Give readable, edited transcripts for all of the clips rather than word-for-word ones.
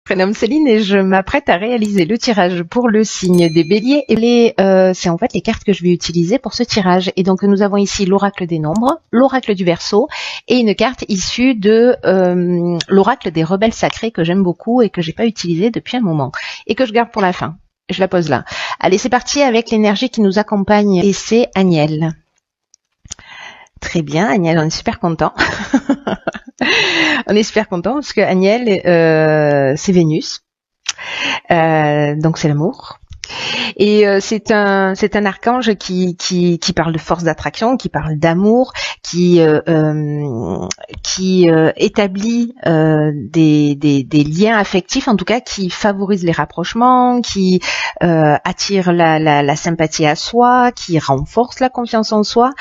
Prénomme Céline et je m'apprête à réaliser le tirage pour le signe des béliers. Et c'est en fait les cartes que je vais utiliser pour ce tirage. Et donc nous avons ici l'oracle des nombres, l'oracle du Verseau et une carte issue de l'oracle des rebelles sacrés que j'aime beaucoup et que j'ai pas utilisé depuis un moment et que je garde pour la fin. Je la pose là. Allez, c'est parti avec l'énergie qui nous accompagne et c'est Agnelle. Très bien, Agnelle, on est super content. On est super content parce que Agnelle, c'est Vénus, donc c'est l'amour. Et c'est un archange qui parle de force d'attraction, qui parle d'amour, qui établit des liens affectifs, en tout cas qui favorise les rapprochements, qui attire la sympathie à soi, qui renforce la confiance en soi.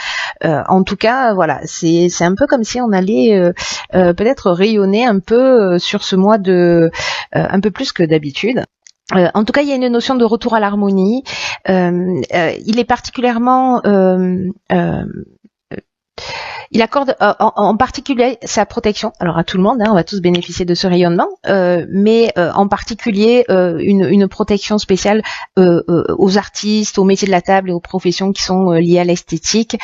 En tout cas, voilà, c'est un peu comme si on allait peut-être rayonner un peu sur ce mois de un peu plus que d'habitude. En tout cas, il y a une notion de retour à l'harmonie. Il est particulièrement, il accorde en particulier sa protection. Alors à tout le monde, hein, on va tous bénéficier de ce rayonnement, mais en particulier une protection spéciale aux artistes, aux métiers de la table et aux professions qui sont liées à l'esthétique.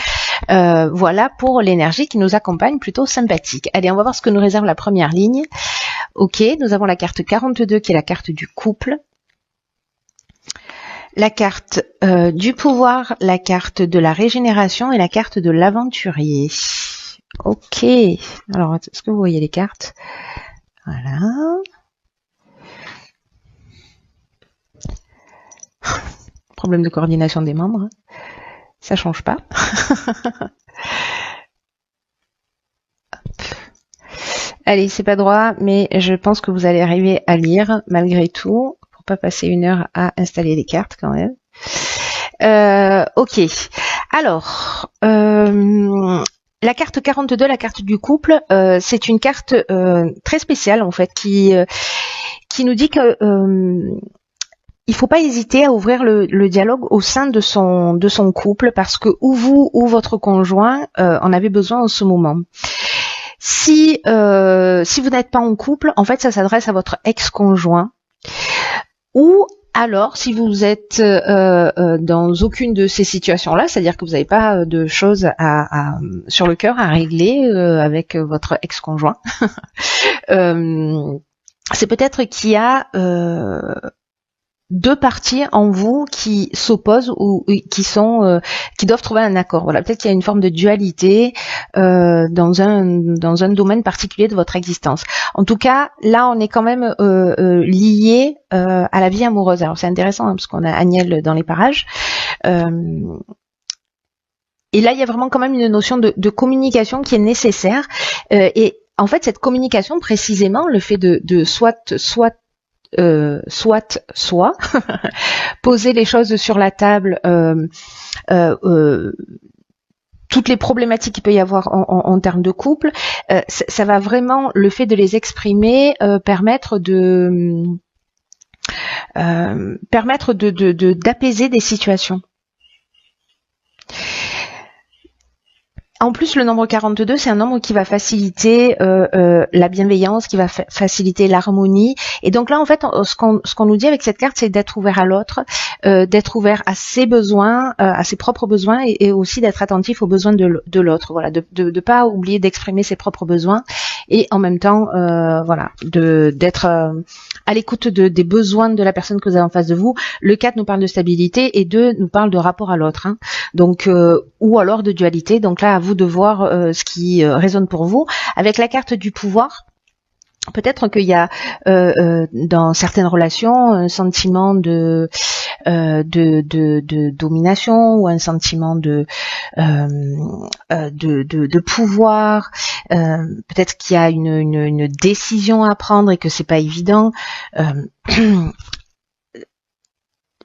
Voilà pour l'énergie qui nous accompagne, plutôt sympathique. Allez, on va voir ce que nous réserve la première ligne. Ok, nous avons la carte 42 qui est la carte du couple. La carte du pouvoir, la carte de la régénération et la carte de l'aventurier. Ok. Alors, est-ce que vous voyez les cartes? Voilà. Problème de coordination des membres. Ça change pas. Allez, c'est pas droit, mais je pense que vous allez arriver à lire malgré tout. Pas passer une heure à installer les cartes quand même. Ok. Alors, la carte 42, la carte du couple, c'est une carte très spéciale en fait qui nous dit que il faut pas hésiter à ouvrir le dialogue au sein de son couple parce que ou vous ou votre conjoint en avez besoin en ce moment. Si vous n'êtes pas en couple, en fait, ça s'adresse à votre ex-conjoint. Ou alors, si vous êtes dans aucune de ces situations-là, c'est-à-dire que vous n'avez pas de choses sur le cœur à régler avec votre ex-conjoint, c'est peut-être qu'il y a deux parties en vous qui s'opposent ou qui doivent trouver un accord. Voilà, peut-être qu'il y a une forme de dualité dans un domaine particulier de votre existence. En tout cas, là, on est quand même lié à la vie amoureuse. Alors c'est intéressant hein, parce qu'on a Agnelle dans les parages. Et là, il y a vraiment quand même une notion de communication qui est nécessaire. Et en fait, cette communication, précisément, le fait de soit poser les choses sur la table, toutes les problématiques qu'il peut y avoir en termes de couple, ça va vraiment, le fait de les exprimer, permettre d'apaiser des situations. En plus, le nombre 42, c'est un nombre qui va faciliter la bienveillance, qui va faciliter l'harmonie. Et donc là, en fait, ce qu'on nous dit avec cette carte, c'est d'être ouvert à l'autre, d'être ouvert à ses besoins, à ses propres besoins, et aussi d'être attentif aux besoins de l'autre. Voilà, de pas oublier d'exprimer ses propres besoins, et en même temps, voilà, d'être à l'écoute des besoins de la personne que vous avez en face de vous. Le 4 nous parle de stabilité et 2 nous parle de rapport à l'autre. Hein. Donc, ou alors de dualité. Donc là, à vous de voir ce qui résonne pour vous. Avec la carte du pouvoir, peut-être qu'il y a dans certaines relations un sentiment de domination ou un sentiment de pouvoir. Peut-être qu'il y a une décision à prendre et que c'est pas évident.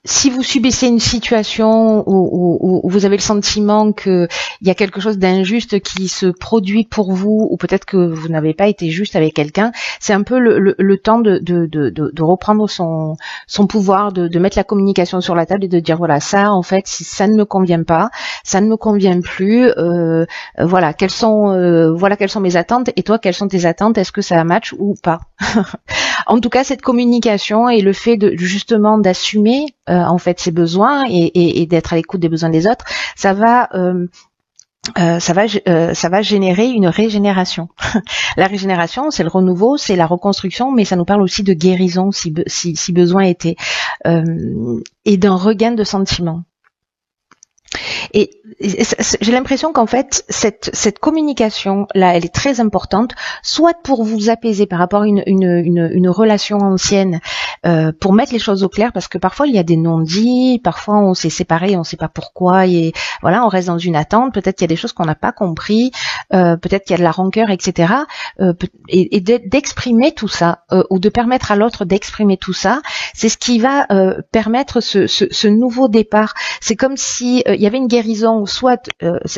si vous subissez une situation où vous avez le sentiment qu'il y a quelque chose d'injuste qui se produit pour vous, ou peut-être que vous n'avez pas été juste avec quelqu'un, c'est un peu le temps de reprendre son pouvoir, de mettre la communication sur la table et de dire voilà, ça en fait, si ça ne me convient pas, ça ne me convient plus, voilà, quelles sont mes attentes, et toi, quelles sont tes attentes, est-ce que ça match ou pas? En tout cas, cette communication et le fait de justement d'assumer en fait ses besoins et d'être à l'écoute des besoins des autres, ça va générer une régénération. La régénération, c'est le renouveau, c'est la reconstruction, mais ça nous parle aussi de guérison si besoin était, et d'un regain de sentiments. Et j'ai l'impression qu'en fait, cette communication là, elle est très importante, soit pour vous apaiser par rapport à une relation ancienne, pour mettre les choses au clair, parce que parfois il y a des non-dits, parfois on s'est séparés, on ne sait pas pourquoi, et voilà, on reste dans une attente. Peut-être qu'il y a des choses qu'on n'a pas compris, peut-être qu'il y a de la rancœur, etc. Et d'exprimer tout ça, ou de permettre à l'autre d'exprimer tout ça, c'est ce qui va permettre ce nouveau départ. C'est comme si il y avait une guérison, soit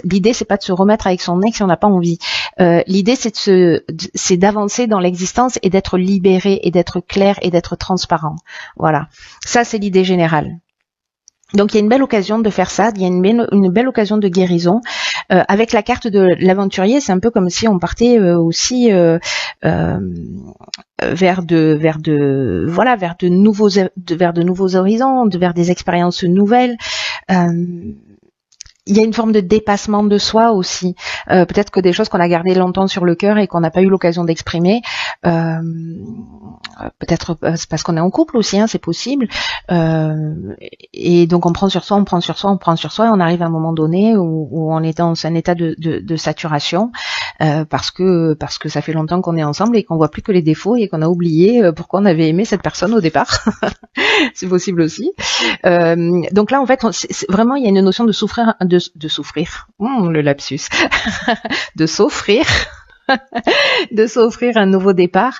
l'idée c'est pas de se remettre avec son ex si on n'a pas envie. L'idée c'est d'avancer dans l'existence et d'être libéré et d'être clair et d'être transparent. Voilà, ça c'est l'idée générale. Donc il y a une belle occasion de faire ça, il y a une belle occasion de guérison. Avec la carte de l'aventurier, c'est un peu comme si on partait aussi vers de nouveaux horizons, vers des expériences nouvelles. Il y a une forme de dépassement de soi aussi. Peut-être que des choses qu'on a gardées longtemps sur le cœur et qu'on n'a pas eu l'occasion d'exprimer. Peut-être c'est parce qu'on est en couple aussi, c'est possible. Et donc on prend sur soi, et on arrive à un moment donné où on est dans un état de saturation, parce que ça fait longtemps qu'on est ensemble et qu'on voit plus que les défauts et qu'on a oublié pourquoi on avait aimé cette personne au départ. C'est possible aussi. Donc là en fait, vraiment il y a une notion de souffrir, de souffrir. Le lapsus. De s'offrir. De s'offrir un nouveau départ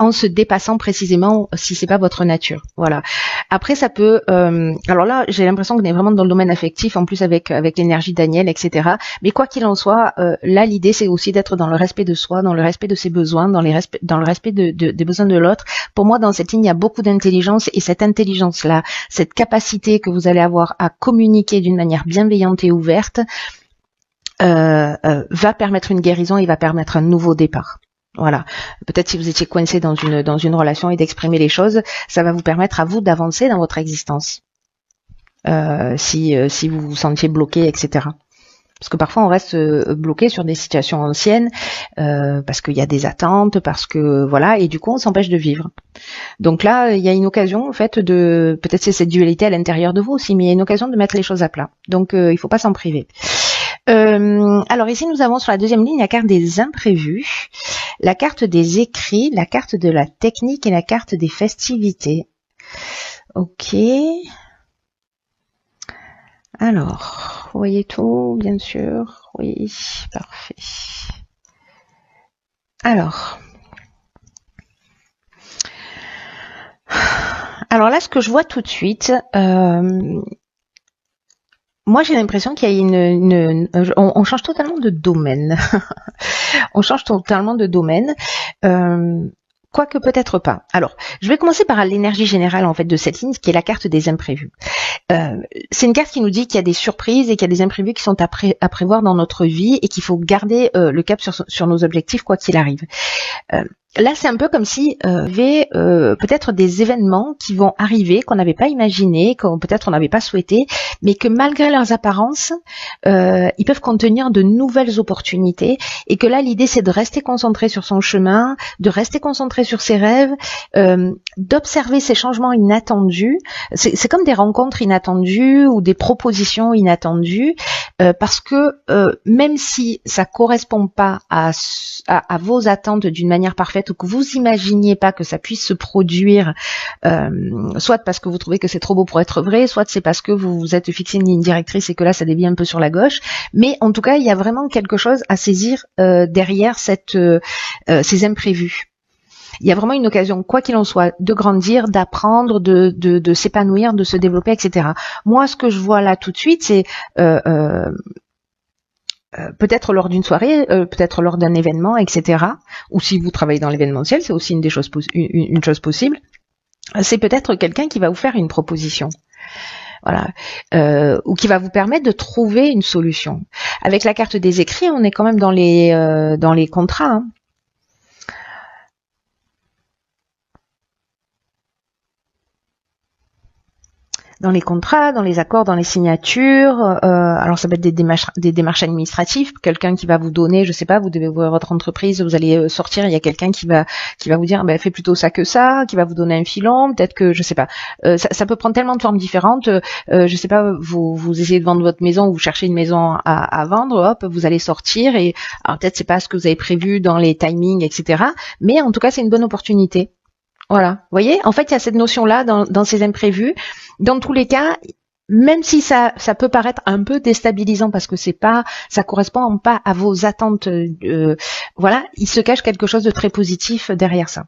en se dépassant précisément si c'est pas votre nature. Voilà. Après ça peut alors là j'ai l'impression qu'on est vraiment dans le domaine affectif, en plus avec l'énergie Daniel, etc. Mais quoi qu'il en soit, là l'idée c'est aussi d'être dans le respect de soi, dans le respect de ses besoins, dans le respect des besoins de l'autre. Pour moi dans cette ligne il y a beaucoup d'intelligence, et cette intelligence là, cette capacité que vous allez avoir à communiquer d'une manière bienveillante et ouverte, va permettre une guérison et va permettre un nouveau départ. Voilà. Peut-être si vous étiez coincé dans une relation et d'exprimer les choses, ça va vous permettre à vous d'avancer dans votre existence. Si vous vous sentiez bloqué, etc. Parce que parfois on reste bloqué sur des situations anciennes, parce qu'il y a des attentes, parce que voilà, et du coup on s'empêche de vivre. Donc là il y a une occasion en fait peut-être c'est cette dualité à l'intérieur de vous aussi, mais il y a une occasion de mettre les choses à plat. Donc il faut pas s'en priver. Alors ici nous avons sur la deuxième ligne la carte des imprévus, la carte des écrits, la carte de la technique et la carte des festivités. Ok. Alors, vous voyez tout, bien sûr. Oui, parfait. Alors là, ce que je vois tout de suite, moi j'ai l'impression qu'il y a on change totalement de domaine. On change totalement de domaine. Quoique peut-être pas. Alors, je vais commencer par l'énergie générale en fait de cette ligne, qui est la carte des imprévus. C'est une carte qui nous dit qu'il y a des surprises et qu'il y a des imprévus qui sont à prévoir dans notre vie et qu'il faut garder le cap sur nos objectifs quoi qu'il arrive. Là, c'est un peu comme si il y avait peut-être des événements qui vont arriver qu'on n'avait pas imaginé, qu'on peut-être on n'avait pas souhaité, mais que malgré leurs apparences, ils peuvent contenir de nouvelles opportunités, et que là, l'idée, c'est de rester concentré sur son chemin, de rester concentré sur ses rêves, d'observer ces changements inattendus. C'est comme des rencontres inattendues ou des propositions inattendues, parce que même si ça correspond pas à vos attentes d'une manière parfaite, ou que vous imaginiez pas que ça puisse se produire, soit parce que vous trouvez que c'est trop beau pour être vrai, soit c'est parce que vous vous êtes fixé une ligne directrice et que là ça dévie un peu sur la gauche, mais en tout cas il y a vraiment quelque chose à saisir derrière ces imprévus. il y a vraiment une occasion, quoi qu'il en soit, de grandir, d'apprendre, de s'épanouir, de se développer, etc. Moi, ce que je vois là tout de suite, c'est peut-être lors d'une soirée, peut-être lors d'un événement, etc. Ou si vous travaillez dans l'événementiel, c'est aussi une chose possible. C'est peut-être quelqu'un qui va vous faire une proposition. Voilà, ou qui va vous permettre de trouver une solution. Avec la carte des écrits, on est quand même dans les contrats. Hein. Dans les contrats, dans les accords, dans les signatures. Alors ça peut être des démarches administratives. Quelqu'un qui va vous donner, je sais pas, vous devez ouvrir votre entreprise, vous allez sortir, il y a quelqu'un qui va vous dire, fais plutôt ça que ça, qui va vous donner un filon. Peut-être que je sais pas. Ça peut prendre tellement de formes différentes. Je sais pas, vous essayez de vendre votre maison, vous cherchez une maison à vendre, hop, vous allez sortir et alors peut-être c'est pas ce que vous avez prévu dans les timings, etc. Mais en tout cas c'est une bonne opportunité. Voilà, vous voyez, en fait, il y a cette notion-là dans ces imprévus. Dans tous les cas, même si ça peut paraître un peu déstabilisant parce que ça correspond pas à vos attentes, voilà, il se cache quelque chose de très positif derrière ça.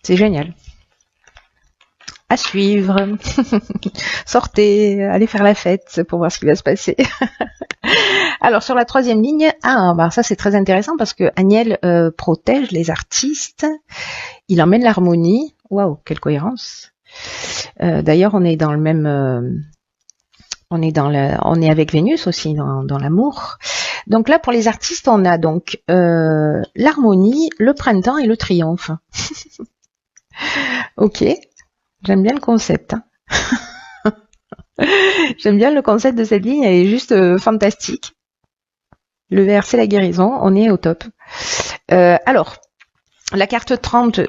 C'est génial. À suivre. Sortez, allez faire la fête pour voir ce qui va se passer. Alors sur la troisième ligne, ça c'est très intéressant parce que Aniel protège les artistes, il emmène l'harmonie. Waouh, quelle cohérence. D'ailleurs, on est dans le même, on est avec Vénus aussi dans l'amour. Donc là, pour les artistes, on a donc l'harmonie, le printemps et le triomphe. Ok, j'aime bien le concept. Hein. J'aime bien le concept de cette ligne, elle est juste fantastique. Le vert, c'est la guérison, on est au top. Alors, la carte 30,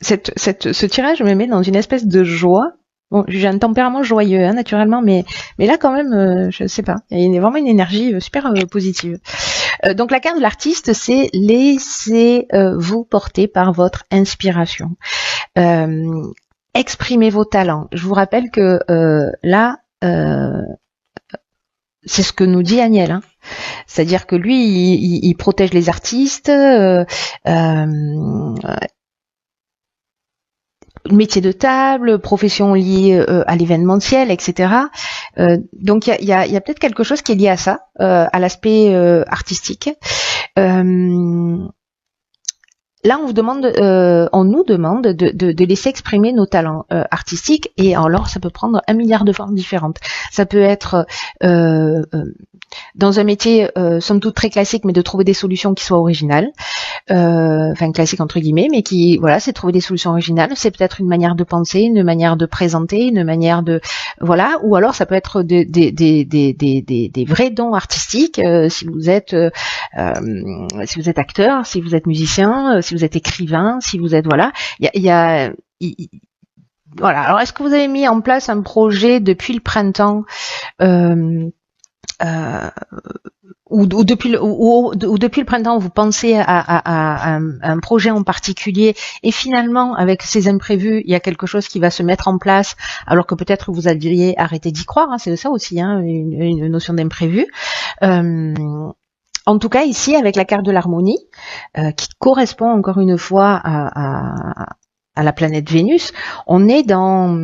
ce tirage me met dans une espèce de joie. Bon, j'ai un tempérament joyeux, hein, naturellement, mais là quand même, je sais pas, il y a vraiment une énergie super positive. Donc la carte de l'artiste, c'est laissez-vous porter par votre inspiration. Exprimez vos talents. Je vous rappelle que là, c'est ce que nous dit Aniel. Hein. C'est-à-dire que lui, il protège les artistes, métier de table, profession liée à l'événementiel, etc. Donc il y a peut-être quelque chose qui est lié à ça, à l'aspect artistique. Là, on nous demande de laisser exprimer nos talents artistiques, et alors ça peut prendre 1 milliard de formes différentes. Ça peut être dans un métier somme toute très classique, mais de trouver des solutions qui soient originales, enfin classique entre guillemets, mais qui, voilà, c'est trouver des solutions originales. C'est peut-être une manière de penser, une manière de présenter, une manière de, voilà, ou alors ça peut être des vrais dons artistiques. Si vous êtes acteur, si vous êtes musicien, si vous êtes écrivain, si vous êtes, voilà, voilà. Alors, est-ce que vous avez mis en place un projet depuis le printemps, ou depuis le printemps, vous pensez à un projet en particulier, et finalement, avec ces imprévus, il y a quelque chose qui va se mettre en place, alors que peut-être vous aviez arrêté d'y croire. Hein, c'est ça aussi, hein, une notion d'imprévu. En tout cas, ici, avec la carte de l'harmonie, qui correspond encore une fois à la planète Vénus, on est dans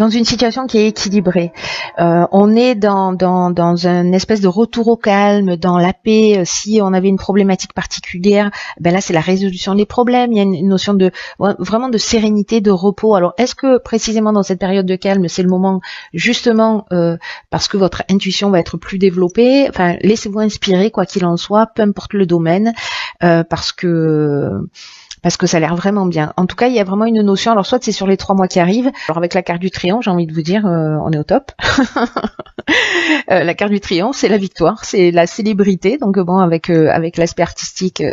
une situation qui est équilibrée. On est dans un espèce de retour au calme, dans la paix. Si on avait une problématique particulière, là c'est la résolution des problèmes. Il y a une notion vraiment de sérénité, de repos. Alors est-ce que précisément dans cette période de calme, c'est le moment justement parce que votre intuition va être plus développée. Enfin, laissez-vous inspirer quoi qu'il en soit, peu importe le domaine, parce que ça a l'air vraiment bien. En tout cas, il y a vraiment une notion, alors soit c'est sur les 3 mois qui arrivent, alors avec la carte du triomphe, j'ai envie de vous dire, on est au top. La carte du triomphe, c'est la victoire, c'est la célébrité, donc bon, avec l'aspect artistique,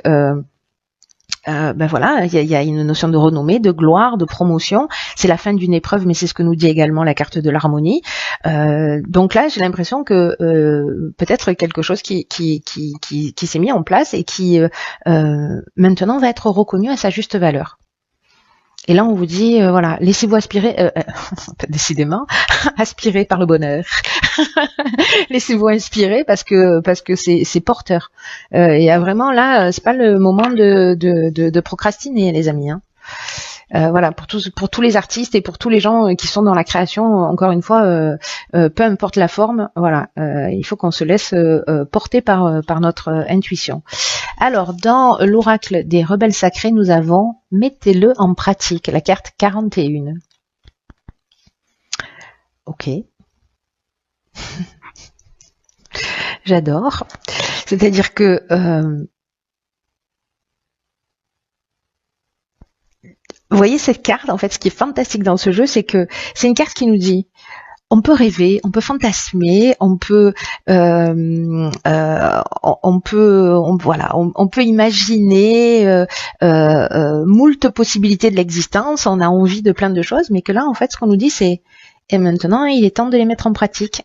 voilà, il y a une notion de renommée, de gloire, de promotion. C'est la fin d'une épreuve, mais c'est ce que nous dit également la carte de l'harmonie. Donc là, j'ai l'impression que peut-être quelque chose qui s'est mis en place et qui maintenant va être reconnu à sa juste valeur. Et là, on vous dit, voilà, laissez-vous aspirer, décidément, aspirer par le bonheur. Laissez-vous inspirer parce que c'est porteur. Il y a vraiment là, c'est pas le moment de procrastiner, les amis. Hein. Voilà, pour tous les artistes et pour tous les gens qui sont dans la création, encore une fois, peu importe la forme, voilà, il faut qu'on se laisse porter par notre intuition. Alors, dans l'oracle des rebelles sacrés, nous avons « Mettez-le en pratique », la carte 41. Ok. J'adore. C'est-à-dire que vous voyez cette carte, en fait, ce qui est fantastique dans ce jeu, c'est que c'est une carte qui nous dit on peut rêver, on peut fantasmer, on peut imaginer moult possibilités de l'existence, on a envie de plein de choses, mais que là, en fait, ce qu'on nous dit, c'est et maintenant, il est temps de les mettre en pratique.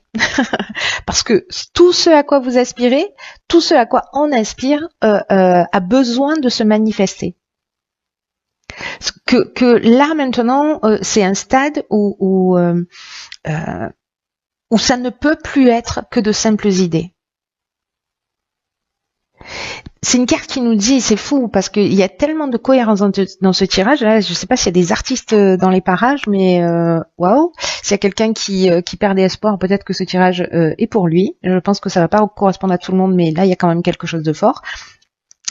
Parce que tout ce à quoi vous aspirez, tout ce à quoi on aspire, a besoin de se manifester. Que là, maintenant, c'est un stade où ça ne peut plus être que de simples idées. C'est une carte qui nous dit, c'est fou, parce qu'il y a tellement de cohérence dans ce tirage. Là, je ne sais pas s'il y a des artistes dans les parages, mais waouh, s'il y a quelqu'un qui perd des espoirs, peut-être que ce tirage est pour lui. Je pense que ça va pas correspondre à tout le monde, mais là, il y a quand même quelque chose de fort.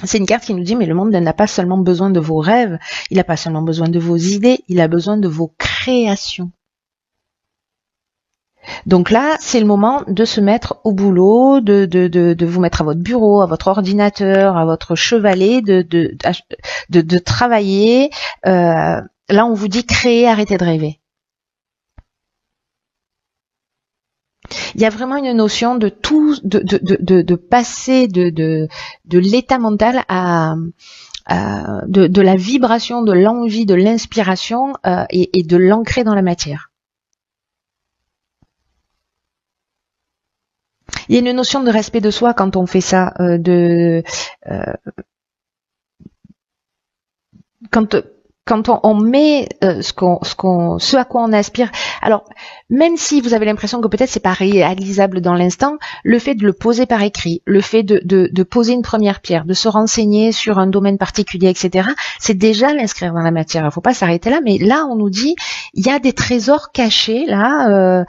C'est une carte qui nous dit, mais le monde n'a pas seulement besoin de vos rêves, il n'a pas seulement besoin de vos idées, il a besoin de vos créations. Donc là, c'est le moment de se mettre au boulot, de vous mettre à votre bureau, à votre ordinateur, à votre chevalet, de travailler. Là, on vous dit créer, arrêtez de rêver. Il y a vraiment une notion de tout, de passer de l'état mental à de la vibration, de l'envie, de l'inspiration et de l'ancrer dans la matière. Il y a une notion de respect de soi quand on fait ça, quand on met ce à quoi on aspire. Alors, même si vous avez l'impression que peut-être c'est pas réalisable dans l'instant, le fait de le poser par écrit, le fait de poser une première pierre, de se renseigner sur un domaine particulier, etc., c'est déjà l'inscrire dans la matière. Il faut pas s'arrêter là, mais là, on nous dit, il y a des trésors cachés, là,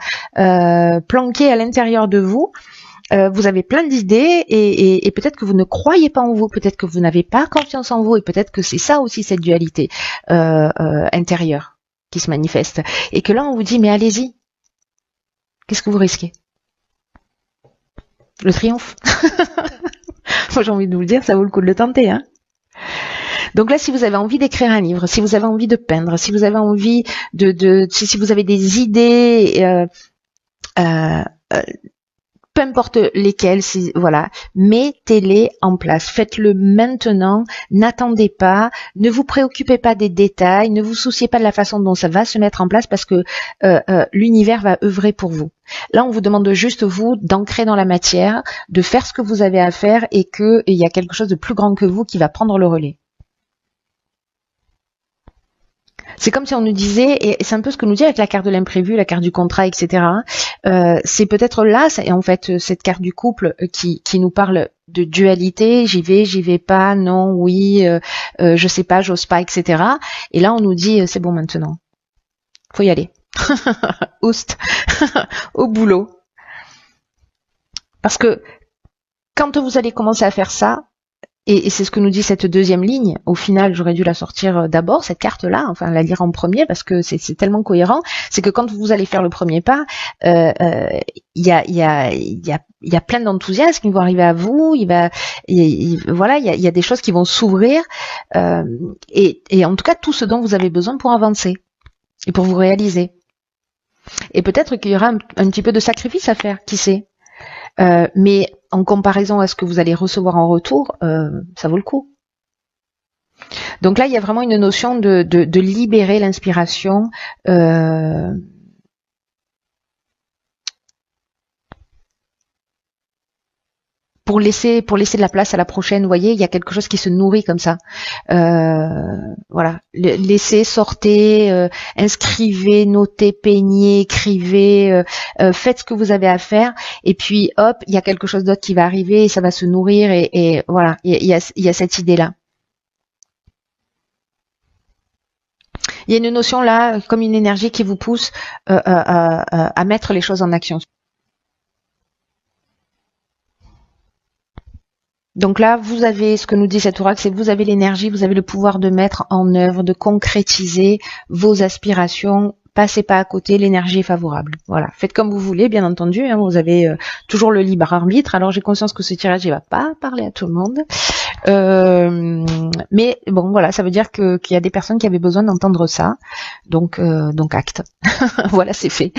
planqués à l'intérieur de vous. Vous avez plein d'idées et peut-être que vous ne croyez pas en vous, peut-être que vous n'avez pas confiance en vous et peut-être que c'est ça aussi cette dualité intérieure qui se manifeste. Et que là on vous dit mais allez-y, qu'est-ce que vous risquez? Le triomphe. Moi j'ai envie de vous le dire, ça vaut le coup de le tenter. Hein. Donc là, si vous avez envie d'écrire un livre, si vous avez envie de peindre, si vous avez envie si vous avez des idées peu importe lesquels, voilà, mettez-les en place. Faites-le maintenant, n'attendez pas, ne vous préoccupez pas des détails, ne vous souciez pas de la façon dont ça va se mettre en place parce que l'univers va œuvrer pour vous. Là, on vous demande juste, vous, d'ancrer dans la matière, de faire ce que vous avez à faire et qu'il y a quelque chose de plus grand que vous qui va prendre le relais. C'est comme si on nous disait, et c'est un peu ce que nous dit avec la carte de l'imprévu, la carte du contrat, etc. C'est peut-être là, en fait, cette carte du couple qui nous parle de dualité, j'y vais pas, non, oui, je sais pas, j'ose pas, etc. Et là, on nous dit, c'est bon maintenant, faut y aller. Oust, au boulot. Parce que quand vous allez commencer à faire ça, et c'est ce que nous dit cette deuxième ligne. Au final, j'aurais dû la sortir d'abord, cette carte-là, enfin la lire en premier, parce que c'est tellement cohérent. C'est que quand vous allez faire le premier pas, il y a plein d'enthousiasme qui vont arriver à vous. Voilà, il y a des choses qui vont s'ouvrir. Et en tout cas, tout ce dont vous avez besoin pour avancer et pour vous réaliser. Et peut-être qu'il y aura un petit peu de sacrifice à faire, qui sait. Mais en comparaison à ce que vous allez recevoir en retour, ça vaut le coup. Donc là, il y a vraiment une notion de libérer l'inspiration. pour laisser de la place à la prochaine. Vous voyez, il y a quelque chose qui se nourrit comme ça. Voilà, laissez, sortez, inscrivez, notez, peignez, écrivez, faites ce que vous avez à faire, et puis hop, il y a quelque chose d'autre qui va arriver et ça va se nourrir, et voilà, il y a cette idée-là. Il y a une notion là, comme une énergie qui vous pousse à mettre les choses en action. Donc là, vous avez ce que nous dit cet oracle, c'est que vous avez l'énergie, vous avez le pouvoir de mettre en œuvre, de concrétiser vos aspirations. Passez pas à côté, l'énergie est favorable. Voilà, faites comme vous voulez, bien entendu. Hein, vous avez toujours le libre arbitre. Alors j'ai conscience que ce tirage, il va pas parler à tout le monde. Mais bon, voilà, ça veut dire qu'il y a des personnes qui avaient besoin d'entendre ça. Donc acte. Voilà, c'est fait.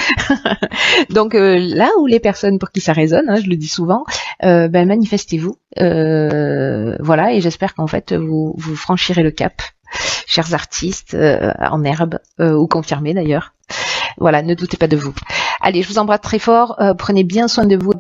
Donc là où les personnes pour qui ça résonne, hein, je le dis souvent, manifestez-vous. Voilà, et j'espère qu'en fait vous franchirez le cap, chers artistes, en herbe ou confirmés d'ailleurs. Voilà, ne doutez pas de vous. Allez, je vous embrasse très fort. Prenez bien soin de vous.